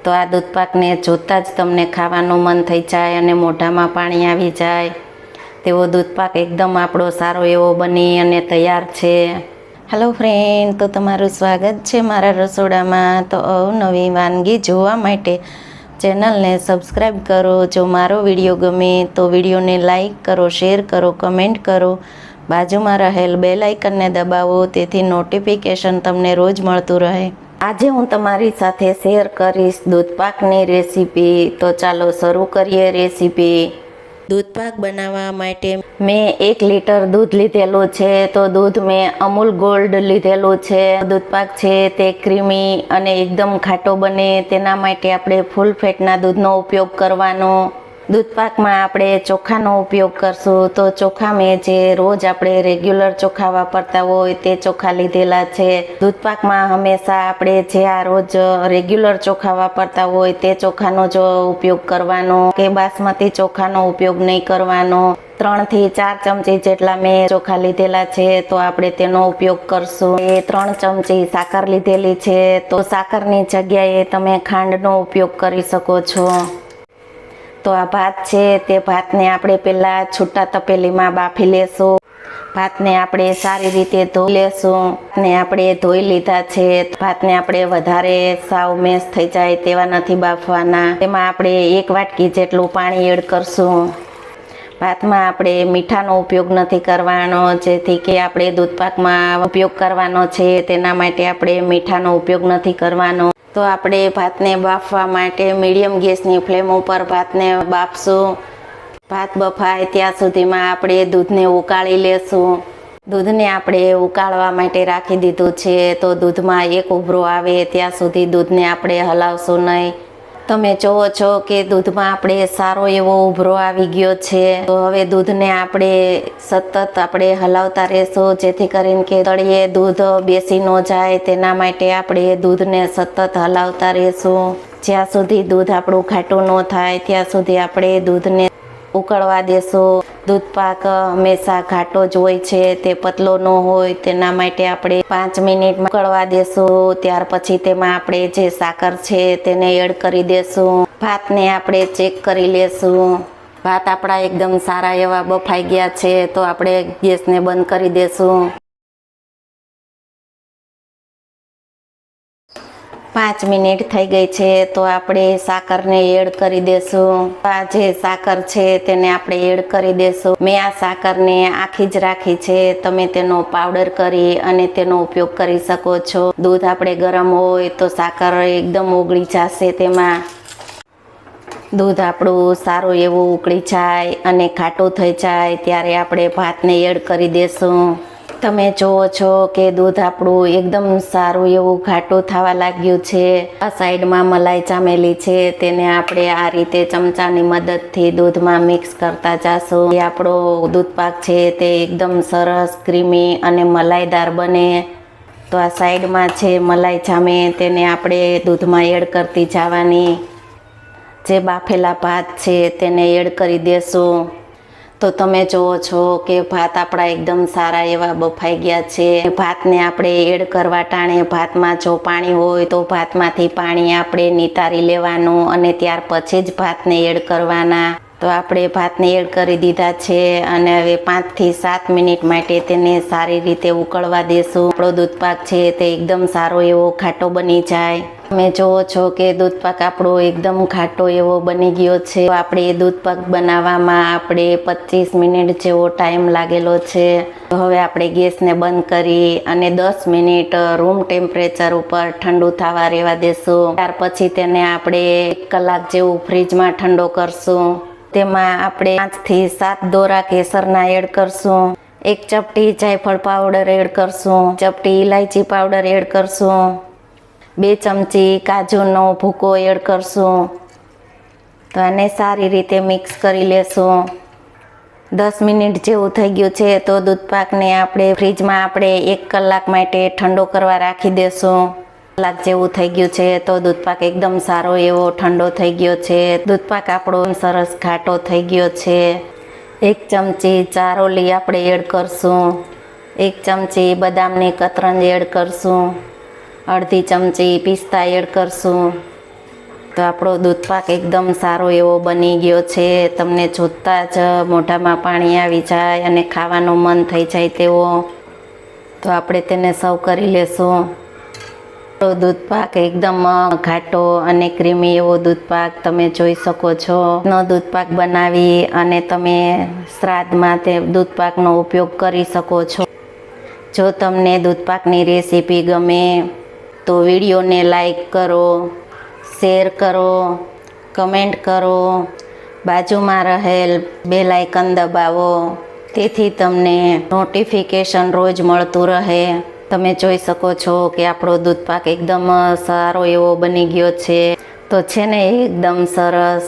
તો આ દૂધપાકને જોતાં જ તમને ખાવાનું મન થઈ જાય અને મોઢામાં પાણી આવી જાય તેવો દૂધપાક એકદમ આપણો સારો એવો બની અને તૈયાર છે। હેલો ફ્રેન્ડ, તો તમારું સ્વાગત છે મારા રસોડામાં। તો અવનવી વાનગી જોવા માટે ચેનલને સબસ્ક્રાઈબ કરો। જો મારો વિડીયો ગમે તો વિડીયોને લાઈક કરો, શેર કરો, કમેન્ટ કરો। બાજુમાં રહેલ બેલ આઇકનને દબાવો તેથી નોટિફિકેશન તમને રોજ મળતું રહે। આજે હું તમારી સાથે શેર કરીશ દૂધપાકની રેસીપી। તો ચાલો શરૂ કરીએ રેસીપી। દૂધપાક બનાવવા માટે મેં 1 લીટર દૂધ લીધેલું છે। તો દૂધ મેં અમૂલ ગોલ્ડ લીધેલું છે। દૂધપાક છે તે ક્રીમી અને એકદમ ખાટો બને તેના માટે આપણે ફૂલ ફેટના દૂધનો ઉપયોગ કરવાનો। દૂધપાકમાં આપણે ચોખાનો ઉપયોગ કરશું। તો ચોખા મેં જે રોજ આપણે રેગ્યુલર ચોખા વાપરતા હોય તે ચોખા લીધેલા છે। દૂધપાકમાં હંમેશા આપણે જે આ રોજ રેગ્યુલર ચોખા વાપરતા હોય તે ચોખાનો જ ઉપયોગ કરવાનો કે બાસમતી ચોખાનો ઉપયોગ નહીં કરવાનો। 3 થી 4 ચમચી જેટલા મેં ચોખા લીધેલા છે તો આપણે તેનો ઉપયોગ કરશું। 3 ચમચી સાકર લીધેલી છે તો સાકરની જગ્યાએ તમે ખાંડનો ઉપયોગ કરી શકો છો। તો આ ભાત છે તે ભાતને આપણે પહેલાં છૂટા તપેલીમાં બાફી લેશું। ભાતને આપણે સારી રીતે ધોઈ લેશું। ને આપણે ધોઈ લીધા છે। ભાતને આપણે વધારે સાવ મેશ થઈ જાય તેવા નથી બાફવાના। તેમાં આપણે 1 વાટકી જેટલું પાણી એડ કરશું। ભાતમાં આપણે મીઠાનો ઉપયોગ નથી કરવાનો, જેથી કે આપણે દૂધપાકમાં ઉપયોગ કરવાનો છે તેના માટે આપણે મીઠાનો ઉપયોગ નથી કરવાનો। તો આપણે ભાતને બાફવા માટે મીડિયમ ગેસની ફ્લેમ ઉપર ભાતને બાફશું। ભાત બફાય ત્યાં સુધીમાં આપણે દૂધને ઉકાળી લેશું। દૂધને આપણે ઉકાળવા માટે રાખી દીધું છે। તો દૂધમાં એક ઉભરો આવે ત્યાં સુધી દૂધને આપણે હલાવશું નહીં। તમે જોવો છો કે દૂધમાં આપણે સારો એવો ઉભરો આવી ગયો છે। તો હવે દૂધને આપણે સતત આપણે હલાવતા રહેશું, જેથી કરીને કે તળિયે દૂધ બેસી ન જાય તેના માટે આપણે દૂધને સતત હલાવતા રહેશું। જ્યાં સુધી દૂધ આપણું ખાટું ન થાય ત્યાં સુધી આપણે દૂધને ઉકળવા દેશું। દૂધપાક હંમેશા ઘાટો જ હોય છે, તે પતલો ન હોય તેના માટે આપણે 5 મિનિટ ઉકળવા દેશું। ત્યાર પછી તેમાં આપણે જે સાકર છે તેને એડ કરી દેશું। ભાતને આપણે ચેક કરી લેશું। ભાત આપણા એકદમ સારા એવા બફાઈ ગયા છે તો આપણે ગેસને બંધ કરી દેશું। 5 મિનિટ થઈ ગઈ છે તો આપણે સાકરને એડ કરી દેશું। આ જે સાકર છે તેને આપણે એડ કરી દેશું। મેં આ સાકરને આખી જ રાખી છે, તમે તેનો પાવડર કરી અને તેનો ઉપયોગ કરી શકો છો। દૂધ આપણે ગરમ હોય તો સાકર એકદમ ઓગળી જશે। તેમાં દૂધ આપણું સારું એવું ઉકળી જાય અને ખાટું થઈ જાય ત્યારે આપણે ભાતને એડ કરી દેશું। તમે જુઓ છો કે દૂધ આપણું એકદમ સારું એવું ઘાટું થવા લાગ્યું છે। આ સાઈડમાં મલાઈ જામેલી છે તેને આપણે આ રીતે ચમચાની મદદથી દૂધમાં મિક્સ કરતા જાશું। આપણો દૂધપાક છે તે એકદમ સરસ ક્રીમી અને મલાઈદાર બને। તો આ સાઈડમાં જે મલાઈ જામે તેને આપણે દૂધમાં એડ કરતી જવાની। જે બાફેલા ભાત છે તેને એડ કરી દેશું। તો તમે જુઓ છો કે ભાત આપણા એકદમ સારા એવા બફાઈ ગયા છે। ભાતને આપણે એડ કરવા ટાણે ભાતમાં જો પાણી હોય તો ભાતમાંથી પાણી આપણે નિતારી લેવાનું અને ત્યાર પછી જ ભાતને એડ કરવાના। તો આપણે ભાતને એડ કરી દીધા છે અને હવે 5 થી 7 મિનિટ માટે તેને સારી રીતે ઉકળવા દેશું। આપણો દૂધપાક છે તે એકદમ સારો એવો ખાટો બની જાય। તમે જુઓ છો કે દૂધપાક આપણો એકદમ ખાટો એવો બની ગયો છે। તો આપણે દૂધપાક બનાવવામાં આપણે 25 મિનિટ જેવો ટાઈમ લાગેલો છે। તો હવે આપણે ગેસને બંધ કરી અને 10 મિનિટ રૂમ ટેમ્પરેચર ઉપર ઠંડુ થવા રહેવા દેશું। ત્યાર પછી તેને આપણે 1 કલાક જેવું ફ્રીજમાં ઠંડો કરશું। તેમાં આપણે 5 થી 7 દોરા કેસરના એડ કરશું। 1 ચપટી જાયફળ પાવડર એડ કરશું। ચપટી ઇલાયચી પાવડર એડ કરશું। 2 ચમચી કાજુનો ભૂકો એડ કરશું। તો આને સારી રીતે મિક્સ કરી લેશું। 10 મિનિટ જેવું થઈ ગયું છે તો દૂધપાકને આપણે ફ્રીજમાં આપણે 1 કલાક માટે ઠંડો કરવા રાખી દેશું। કલાક જેવું થઈ ગયું છે તો દૂધપાક એકદમ સારો એવો ઠંડો થઈ ગયો છે। દૂધપાક આપણો સરસ ઘાટો થઈ ગયો છે। 1 ચમચી ચારોલી આપણે એડ કરશું। 1 ચમચી બદામની કતરન એડ કરશું। અડધી ચમચી પિસ્તા એડ કરશું। તો આપણો દૂધ પાક એકદમ સારો એવો બની ગયો છે. તમને જોતાં જ મોઢામાં પાણી આવી જાય અને ખાવાનું મન થઈ જાય તેવો. તો આપણે તેને સર્વ કરી લેશું. દૂધ પાક એકદમ ઘાટો અને ક્રીમી એવો દૂધ પાક તમે જોઈ શકો છો. નો દૂધ પાક બનાવી અને તમે શ્રાદ્ધમાં તે દૂધ પાકનો ઉપયોગ કરી શકો છો. જો તમને દૂધ પાકની રેસીપી ગમે તો વિડીયોને લાઈક કરો, શેર કરો, કમેન્ટ કરો, બાજુમાં રહેલ બેલ આઇકન દબાવો, તેથી તમને નોટિફિકેશન રોજ મળતું રહે. તમે જોઈ શકો છો કે આપણો દૂધ પાક એકદમ સારો એવો બની ગયો છે. તો છે ને એકદમ સરસ.